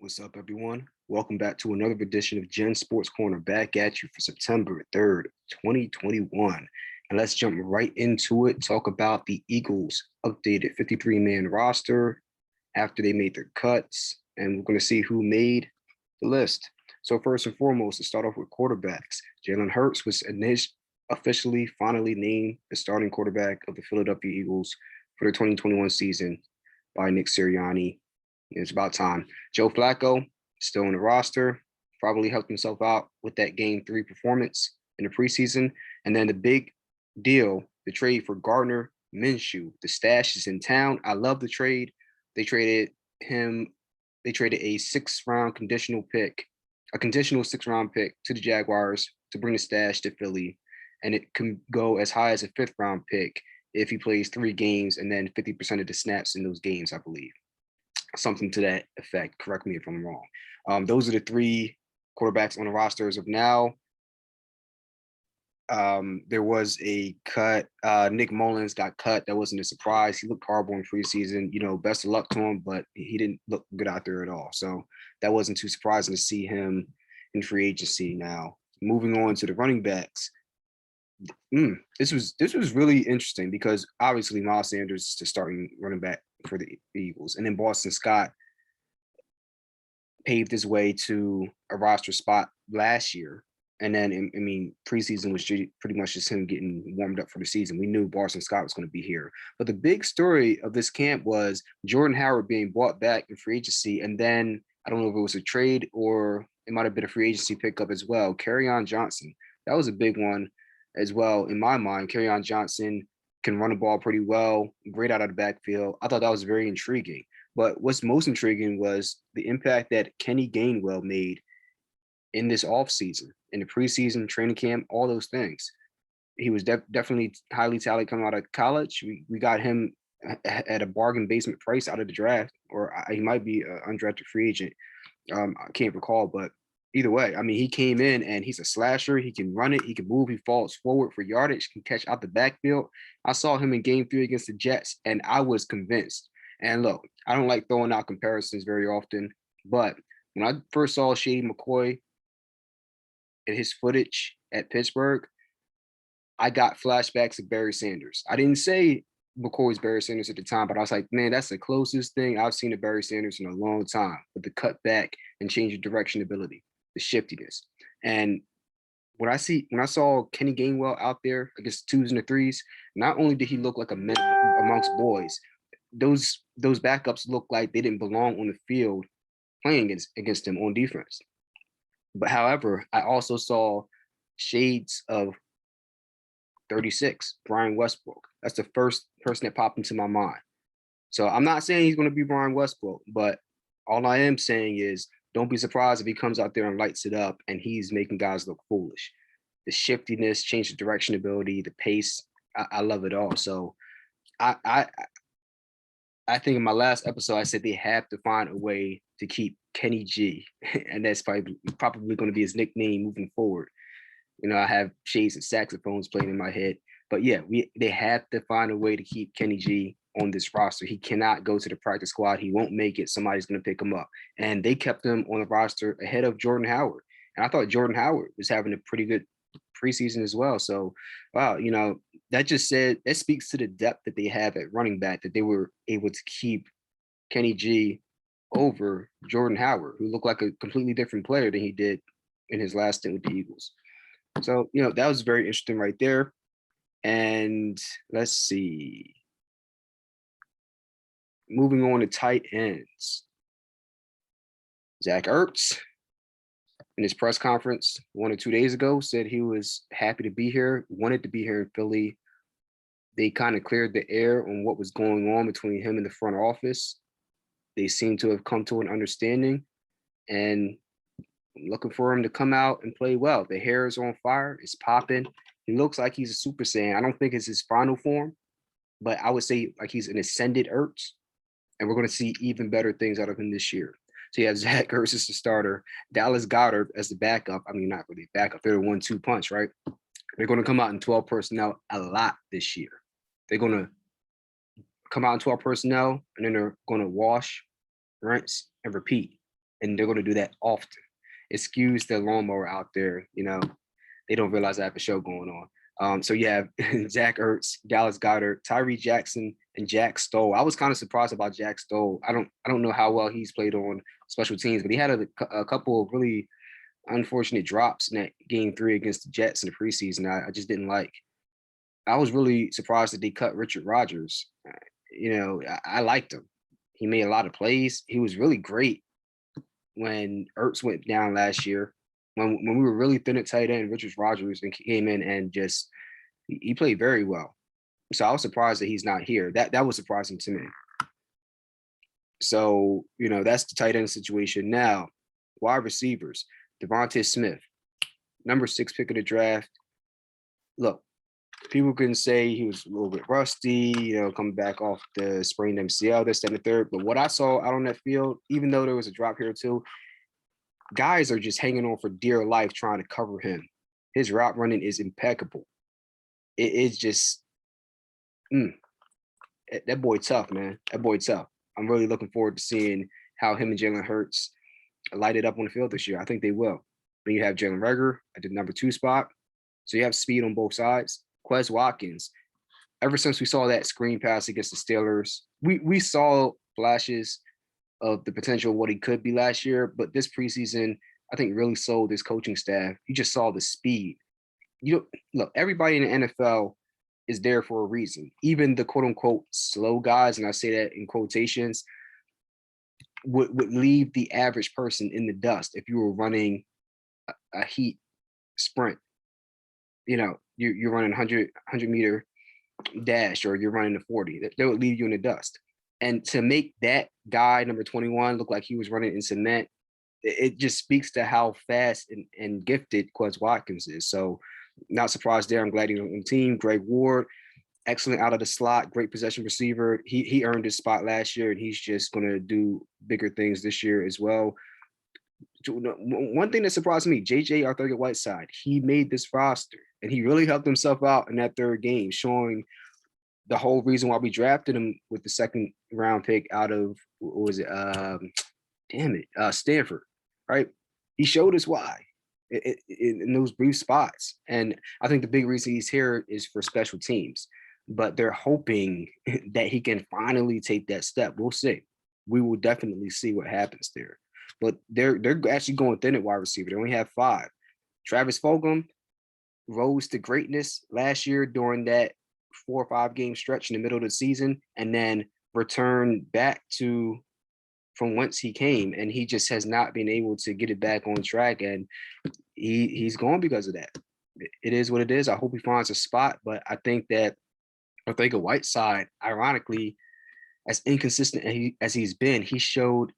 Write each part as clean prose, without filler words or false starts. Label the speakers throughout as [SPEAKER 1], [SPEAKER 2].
[SPEAKER 1] What's up, everyone? Welcome back to another edition of Gen Sports Corner, back at you for September 3rd, 2021. And let's jump right into it. Talk about the Eagles' updated 53-man roster after they made their cuts. And we're going to see who made the list. So first and foremost, to start off with quarterbacks, Jalen Hurts was officially finally named the starting quarterback of the Philadelphia Eagles for the 2021 season by Nick Sirianni. It's about time. Joe Flacco, still in the roster, probably helped himself out with that Game 3 performance in the preseason. And then the big deal, the trade for Gardner Minshew. The stash is in town. I love the trade. They traded a conditional 6th-round pick to the Jaguars to bring the stash to Philly. And it can go as high as a 5th-round pick if he plays 3 games and then 50% of the snaps in those games, I believe. Something to that effect. Correct me if I'm wrong. Those are the 3 quarterbacks on the roster as of now. There was a cut. Nick Mullins got cut. That wasn't a surprise. He looked horrible in preseason. Best of luck to him, but he didn't look good out there at all. So that wasn't too surprising to see him in free agency now. Moving on to the running backs. This was really interesting because obviously Miles Sanders is the starting running back for the Eagles. And then Boston Scott paved his way to a roster spot last year. And then, preseason was pretty much just him getting warmed up for the season. We knew Boston Scott was going to be here. But the big story of this camp was Jordan Howard being brought back in free agency. And then, I don't know if it was a trade or it might have been a free agency pickup as well. Kerryon Johnson. That was a big one as well in my mind. Kerryon Johnson can run the ball pretty well, great out of the backfield. I thought that was very intriguing. But what's most intriguing was the impact that Kenny Gainwell made in this offseason, in the preseason, training camp, all those things. He was definitely highly talented coming out of college. We got him at a bargain basement price out of the draft, or he might be an undrafted free agent. I can't recall, but either way, he came in and he's a slasher. He can run it. He can move. He falls forward for yardage, can catch out the backfield. I saw him in Game 3 against the Jets, and I was convinced. And look, I don't like throwing out comparisons very often, but when I first saw Shady McCoy and his footage at Pittsburgh, I got flashbacks of Barry Sanders. I didn't say McCoy's Barry Sanders at the time, but I was like, man, that's the closest thing I've seen to Barry Sanders in a long time, with the cut back and change of direction ability, the shiftiness. And when I saw Kenny Gainwell out there against 2s and 3s, not only did he look like a man amongst boys, those backups looked like they didn't belong on the field playing against him on defense. But however, I also saw shades of 36, Brian Westbrook. That's the first person that popped into my mind. So I'm not saying he's going to be Brian Westbrook, but all I am saying is don't be surprised if he comes out there and lights it up and he's making guys look foolish. The shiftiness, change of direction ability, the pace, I love it all. So I think in my last episode, I said they have to find a way to keep Kenny G, and that's probably going to be his nickname moving forward. I have shades of saxophones playing in my head, but yeah, they have to find a way to keep Kenny G on this roster. He cannot go to the practice squad. He won't make it. Somebody's going to pick him up. And they kept him on the roster ahead of Jordan Howard. And I thought Jordan Howard was having a pretty good preseason as well. So, wow, that speaks to the depth that they have at running back, that they were able to keep Kenny G over Jordan Howard, who looked like a completely different player than he did in his last stint with the Eagles. So, that was very interesting right there. And let's see. Moving on to tight ends. Zach Ertz, in his press conference 1 or 2 days ago, said he was happy to be here, wanted to be here in Philly. They kind of cleared the air on what was going on between him and the front office. They seem to have come to an understanding, and I'm looking for him to come out and play well. The hair is on fire. It's popping. He looks like he's a Super Saiyan. I don't think it's his final form, but I would say like he's an ascended Ertz, and we're going to see even better things out of him this year. So you have Zach Ertz as the starter, Dallas Goddard as the backup. Not really backup. They're the 1-2 punch, right? They're going to come out in 12 personnel a lot this year. They're going to come out in 12 personnel, and then they're going to wash, rinse, and repeat. and they're going to do that often. Excuse the lawnmower out there. They don't realize I have a show going on. So you have Zach Ertz, Dallas Goddard, Tyree Jackson, and Jack Stoll. I was kind of surprised about Jack Stoll. I don't know how well he's played on special teams, but he had a couple of really unfortunate drops in that game 3 against the Jets in the preseason. I just didn't like. I was really surprised that they cut Richard Rodgers. I liked him. He made a lot of plays. He was really great when Ertz went down last year. When we were really thin at tight end, Richard Rodgers came in and just he played very well. So I was surprised that he's not here. That was surprising to me. So, that's the tight end situation. Now, wide receivers, Devonte Smith, number 6 pick of the draft. Look, people can say he was a little bit rusty, coming back off the sprained MCL, this, that, and the third. But what I saw out on that field, even though there was a drop here too, guys are just hanging on for dear life trying to cover him. His route running is impeccable. It's just, that boy tough, man. That boy tough. I'm really looking forward to seeing how him and Jalen Hurts light it up on the field this year. I think they will. Then you have Jalen Reger at the number 2 spot. So you have speed on both sides. Quez Watkins, ever since we saw that screen pass against the Steelers, we saw flashes of the potential of what he could be last year, but this preseason, I think really sold his coaching staff. You just saw the speed. Look, everybody in the NFL is there for a reason. Even the quote unquote slow guys, and I say that in quotations, would leave the average person in the dust if you were running a heat sprint. You're running 100 meter dash, or you're running a 40. They would leave you in the dust. And to make that guy, number 21, look like he was running in cement, it just speaks to how fast and gifted Quez Watkins is. So not surprised there. I'm glad he's on the team. Greg Ward, excellent out of the slot, great possession receiver. He earned his spot last year, and he's just going to do bigger things this year as well. One thing that surprised me, JJ Arthur-Whiteside, he made this roster, and he really helped himself out in that 3rd game, showing the whole reason why we drafted him with the 2nd round pick out of, what was it? Stanford, right? He showed us why in those brief spots. And I think the big reason he's here is for special teams, but they're hoping that he can finally take that step. We'll see. We will definitely see what happens there. But they're actually going thin at wide receiver. They only have 5. Travis Fulgham rose to greatness last year during that 4 or 5 game stretch in the middle of the season, and then returned back to from whence he came, and he just has not been able to get it back on track, and he's gone because of that. It is what it is. I hope he finds a spot, but I think that Whiteside, ironically, as inconsistent as he's been, he showed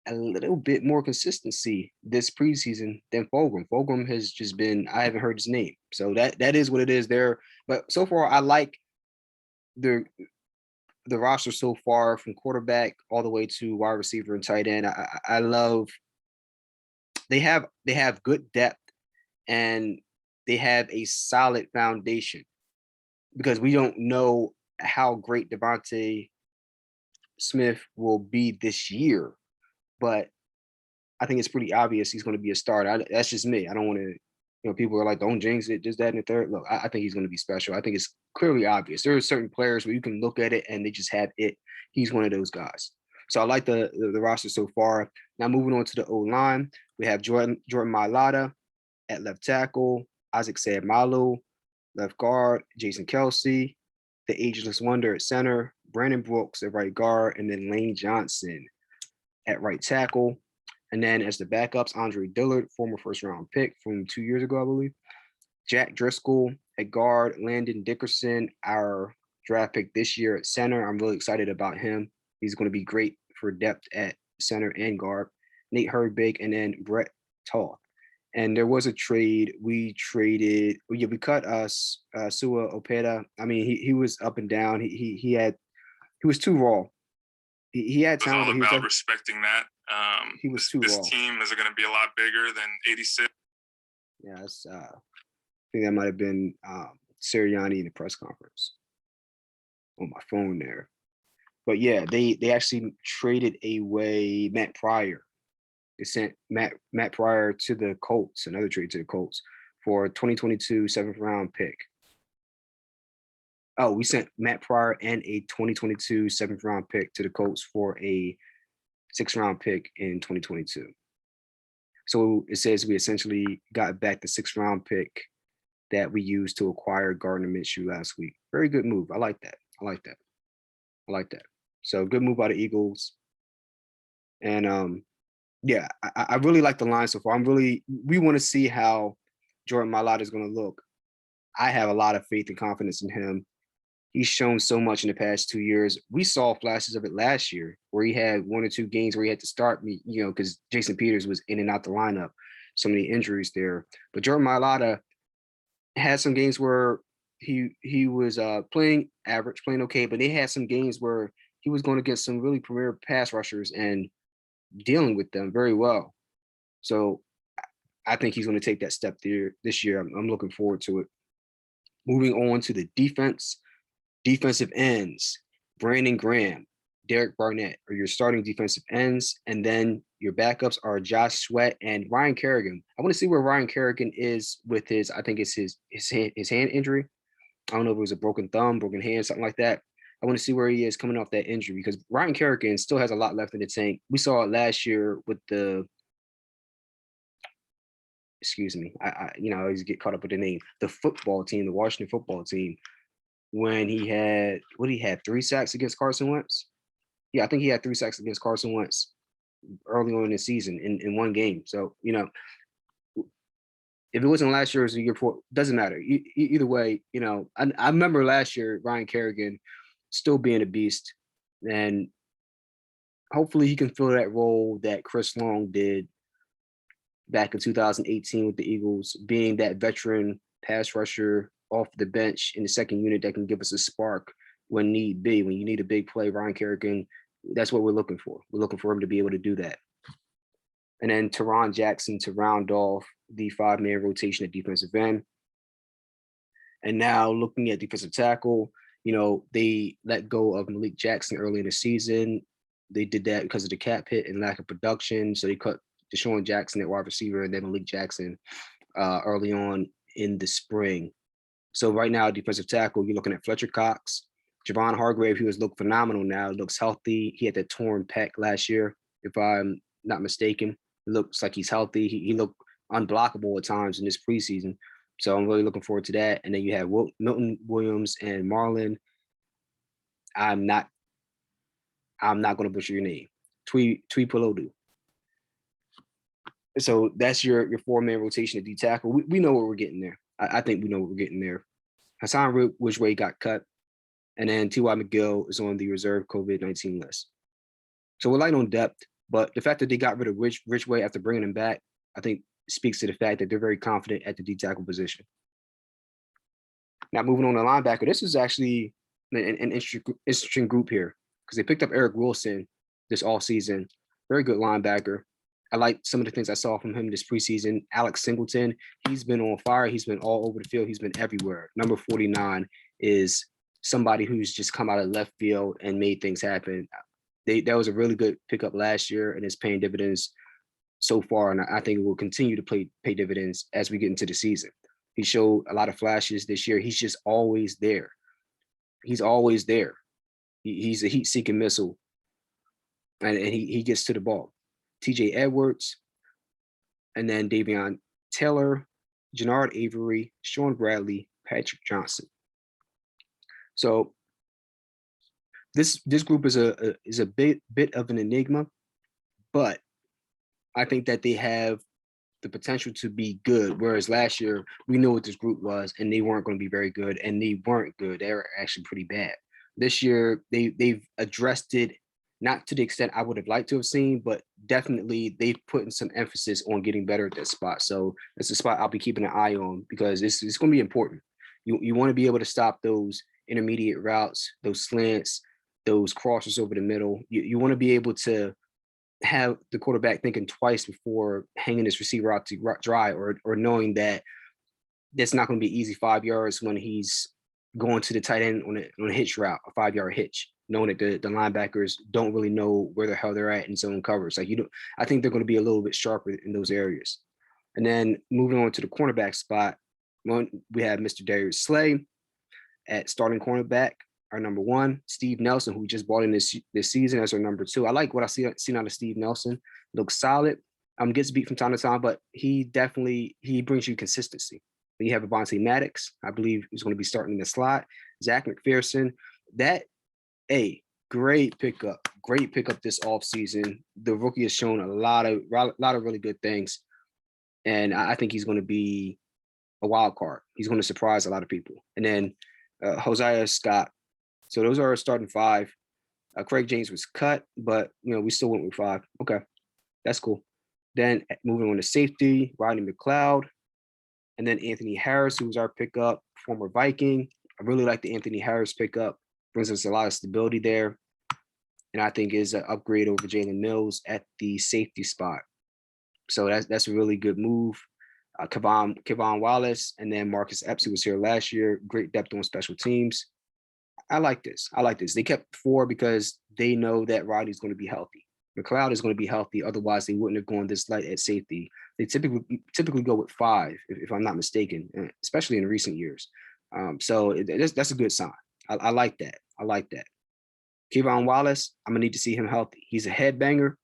[SPEAKER 1] a little bit more consistency this preseason than Fulgham. Fulgham has just been, I haven't heard his name. So that is what it is there. But so far, I like the roster so far, from quarterback all the way to wide receiver and tight end. I love they have good depth, and they have a solid foundation, because we don't know how great Devonte Smith will be this year. But I think it's pretty obvious he's going to be a starter. That's just me. I don't want to, people are like, don't jinx it, just that and the third. Look, I think he's going to be special. I think it's clearly obvious. There are certain players where you can look at it and they just have it. He's one of those guys. So I like the roster so far. Now moving on to the O-line, we have Jordan Mailata at left tackle, Isaac Seumalo, left guard, Jason Kelsey, the ageless wonder at center, Brandon Brooks at right guard, and then Lane Johnson at right tackle. And then as the backups, Andre Dillard, former first-round pick from 2 years ago, I believe. Jack Driscoll at guard, Landon Dickerson, our draft pick this year at center. I'm really excited about him. He's going to be great for depth at center and guard. Nate Herbig, and then Brett Toth. And there was a trade. We cut Sua Opeta. I mean, he was up and down. He was too raw. He had talent, but he was
[SPEAKER 2] about respecting that.
[SPEAKER 1] He was too raw.
[SPEAKER 2] This team is going to be a lot bigger than 86.
[SPEAKER 1] Yeah, I think that might have been Sirianni in the press conference on my phone there. But yeah, they actually traded away Matt Pryor They sent Matt Pryor to the Colts, another trade to the Colts, for a 2022 7th round pick. Oh, we sent Matt Pryor and a 2022 7th round pick to the Colts for a 6th round pick in 2022. So it says we essentially got back the 6th round pick that we used to acquire Gardner Minshew last week. Very good move. I like that. I like that. I like that. So good move by the Eagles. And yeah, I really like the line so far. We want to see how Jordan Mailata is going to look. I have a lot of faith and confidence in him. He's shown so much in the past 2 years. We saw flashes of it last year where he had 1 or 2 games where he had to start me, because Jason Peters was in and out the lineup. So many injuries there. But Jordan Mailata had some games where he was playing average, playing okay, but they had some games where he was going to get some really premier pass rushers and dealing with them very well. So I think he's going to take that step there this year. I'm looking forward to it. Moving on to the defensive ends, Brandon Graham, Derek Barnett are your starting defensive ends, and then your backups are Josh Sweat and Ryan Kerrigan. I want to see where Ryan Kerrigan is with I think it's his hand injury. I don't know if it was a broken thumb, broken hand, something like that. I want to see where he is coming off that injury because Ryan Kerrigan still has a lot left in the tank. We saw it last year with I always get caught up with the name, the football team, the Washington football team, when he had 3 sacks against Carson Wentz. Yeah, I think he had 3 sacks against Carson Wentz early on in the season in one game. So, if it wasn't last year, it was the year before, doesn't matter. Either way, I remember last year, Ryan Kerrigan still being a beast. And hopefully he can fill that role that Chris Long did back in 2018 with the Eagles, being that veteran pass rusher off the bench in the second unit that can give us a spark when need be. When you need a big play, Ryan Kerrigan, that's what we're looking for. We're looking for him to be able to do that. And then Tyron Jackson to round off the 5-man rotation at defensive end. And now looking at defensive tackle, they let go of Malik Jackson early in the season. They did that because of the cap hit and lack of production. So they cut Deshaun Jackson at wide receiver and then Malik Jackson early on in the spring. So right now, defensive tackle, you're looking at Fletcher Cox, Javon Hargrave, who has looked phenomenal now, looks healthy. He had that torn pec last year, if I'm not mistaken. It looks like he's healthy. He looked unblockable at times in this preseason. So I'm really looking forward to that. And then you have Milton Williams and Marlon. I'm not going to butcher your name. Tuipulotu. So that's your 4-man rotation at D tackle. We know what we're getting there. I think we know what we're getting there. Hassan Ridgeway got cut. And then T.Y. McGill is on the reserve COVID-19 list. So we're light on depth, but the fact that they got rid of Ridgeway after bringing him back, I think speaks to the fact that they're very confident at the D tackle position. Now moving on to linebacker, this is actually an interesting group here because they picked up Eric Wilson this offseason. Very good linebacker. I like some of the things I saw from him this preseason. Alex Singleton, he's been on fire. He's been all over the field. He's been everywhere. Number 49 is somebody who's just come out of left field and made things happen. That was a really good pickup last year, and it's paying dividends so far. And I think it will continue to pay dividends as we get into the season. He showed a lot of flashes this year. He's just always there. He's always there. He's a heat-seeking missile, and he gets to the ball. TJ Edwards, and then Davion Taylor, Jannard Avery, Sean Bradley, Patrick Johnson. So this group is a bit of an enigma, but I think that they have the potential to be good. Whereas last year we knew what this group was, and they weren't going to be very good, and they weren't good. They were actually pretty bad. This year they've addressed it. Not to the extent I would have liked to have seen, but definitely they've put in some emphasis on getting better at that spot. So it's a spot I'll be keeping an eye on because it's going to be important. You want to be able to stop those intermediate routes, those slants, those crosses over the middle. You want to be able to have the quarterback thinking twice before hanging this receiver out to dry or knowing that that's not going to be easy 5 yards when he's going to the tight end on a hitch route, a 5-yard hitch. knowing that the linebackers don't really know where the hell they're at in zone coverage. Like I think they're going to be a little bit sharper in those areas. And then moving on to the cornerback spot, we have Mr. Darius Slay at starting cornerback, our number one. Steve Nelson, who we just brought in this season, as our number two. I like what I seen out of Steve Nelson. Looks solid. Gets beat from time to time, but he brings you consistency. Then you have Devonte Maddox, I believe, who's going to be starting in the slot. Zach McPherson, great pickup this offseason. The rookie has shown a lot of really good things, and I think he's going to be a wild card. He's going to surprise a lot of people. And then Hosea Scott. So those are our starting five. Craig James was cut, but we still went with five. Okay, that's cool. Then moving on to safety, Rodney McLeod, and then Anthony Harris, who was our pickup, former Viking. I really like the Anthony Harris pickup. Brings us a lot of stability there, and I think is an upgrade over Jalen Mills at the safety spot. So that's a really good move. Kevon Wallace, and then Marcus Epps, who was here last year. Great depth on special teams. I like this. They kept 4 because they know that Rodney's going to be healthy. McLeod is going to be healthy. Otherwise, they wouldn't have gone this light at safety. They typically go with 5, if I'm not mistaken, especially in recent years. So that's a good sign. I like that. Kevon Wallace, I'm going to need to see him healthy. He's a headbanger,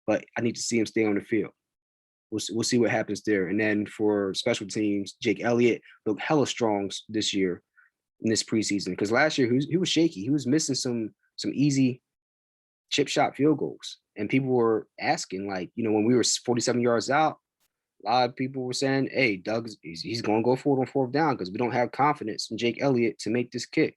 [SPEAKER 1] but I need to see him stay on the field. We'll see what happens there. And then for special teams, Jake Elliott looked hella strong this year in this preseason, because last year he was shaky. He was missing some easy chip shot field goals. And people were asking, like, when we were 47 yards out, a lot of people were saying, hey, he's going to go for it on 4th down because we don't have confidence in Jake Elliott to make this kick.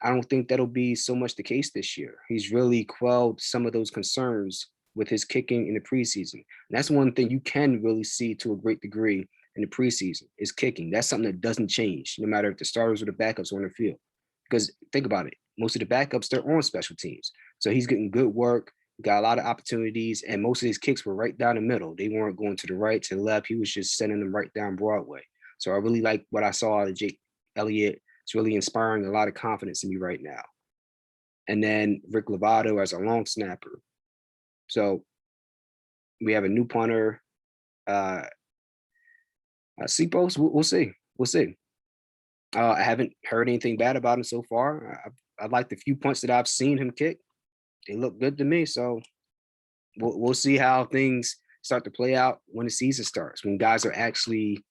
[SPEAKER 1] I don't think that'll be so much the case this year. He's really quelled some of those concerns with his kicking in the preseason. And that's one thing you can really see to a great degree in the preseason is kicking. That's something that doesn't change, no matter if the starters or the backups are on the field. Because think about it, most of the backups, they're on special teams. So he's getting good work, got a lot of opportunities, and most of his kicks were right down the middle. They weren't going to the right, to the left. He was just sending them right down Broadway. So I really like what I saw out of Jake Elliott. It's really inspiring a lot of confidence in me right now. And then Rick Lovato as a long snapper. So we have a new punter, Sipos. We'll see. I haven't heard anything bad about him so far. I like the few punts that I've seen him kick. They look good to me. So we'll see how things start to play out when the season starts, when guys are actually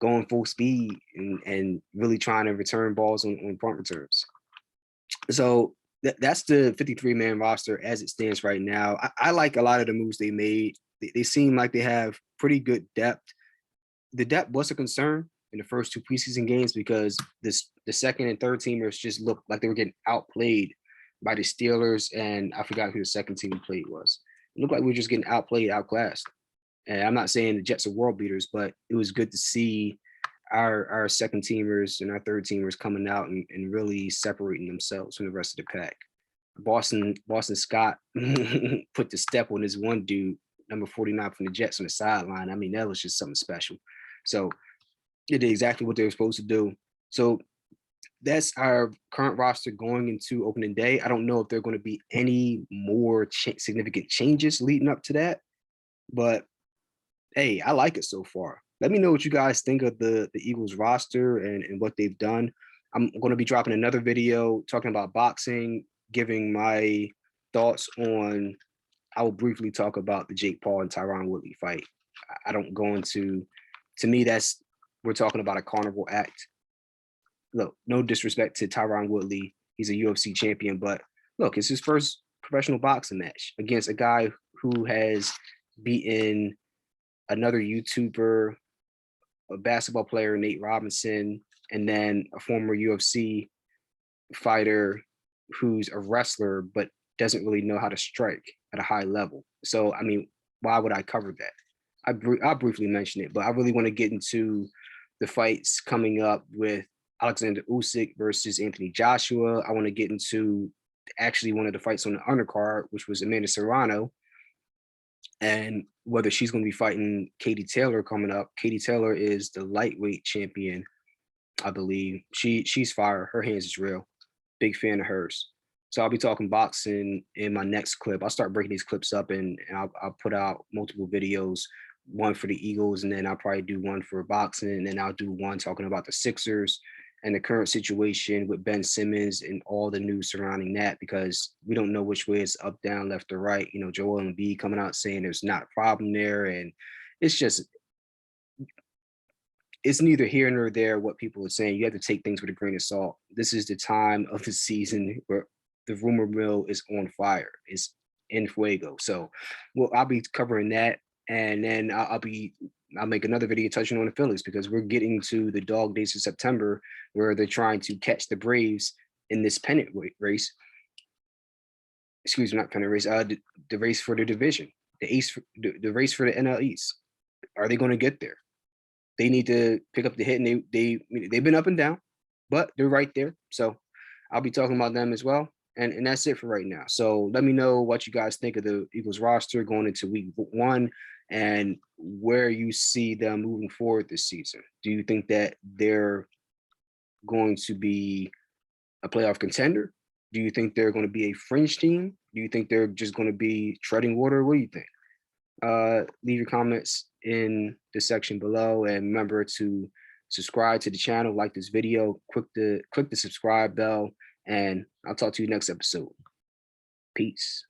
[SPEAKER 1] going full speed and really trying to return balls on punt returns. So that's the 53-man roster as it stands right now. I like a lot of the moves they made. They seem like they have pretty good depth. The depth was a concern in the first 2 preseason games because the second and third teamers just looked like they were getting outplayed by the Steelers, and I forgot who the second team played was. It looked like we were just getting outplayed, outclassed. And I'm not saying the Jets are world beaters, but it was good to see our second teamers and our third teamers coming out and really separating themselves from the rest of the pack. Boston Scott put the step on this one dude, number 49 from the Jets, on the sideline. I mean, that was just something special. So they did exactly what they were supposed to do. So that's our current roster going into opening day. I don't know if there are going to be any more significant changes leading up to that, but hey, I like it so far. Let me know what you guys think of the Eagles roster and what they've done. I'm going to be dropping another video talking about boxing, giving my thoughts on. I will briefly talk about the Jake Paul and Tyron Woodley fight. I don't go into. To me, we're talking about a carnival act. Look, no disrespect to Tyron Woodley. He's a UFC champion, but look, it's his first professional boxing match against a guy who has beaten another YouTuber, a basketball player, Nate Robinson, and then a former UFC fighter who's a wrestler but doesn't really know how to strike at a high level. So, I mean, why would I cover that? I'll briefly mention it, but I really want to get into the fights coming up with Alexander Usyk versus Anthony Joshua. I want to get into actually one of the fights on the undercard, which was Amanda Serrano, and whether she's going to be fighting Katie Taylor coming up. Katie Taylor is the lightweight champion, I believe. She's fire. Her hands is real. Big fan of hers. So I'll be talking boxing in my next clip. I'll start breaking these clips up, and I'll put out multiple videos, one for the Eagles, and then I'll probably do one for boxing, and then I'll do one talking about the Sixers and the current situation with Ben Simmons and all the news surrounding that, because we don't know which way it's up, down, left, or right. You know, Joel Embiid coming out saying there's not a problem there, and it's just it's neither here nor there what people are saying. You have to take things with a grain of salt. This is the time of the season where the rumor mill is on fire. It's in fuego. So, well, I'll be covering that, and then I'll make another video touching on the Phillies, because we're getting to the dog days of September where they're trying to catch the Braves in this pennant race. Excuse me, not pennant race. The race for the division, the race for the NL East. Are they going to get there? They need to pick up the hit, and they've been up and down, but they're right there. So I'll be talking about them as well. And that's it for right now. So let me know what you guys think of the Eagles roster going into week 1, and where you see them moving forward this season. Do you think that they're going to be a playoff contender? Do you think they're going to be a fringe team? Do you think they're just going to be treading water? What do you think? Leave your comments in the section below, and remember to subscribe to the channel, like this video, click the subscribe bell, and I'll talk to you next episode. Peace.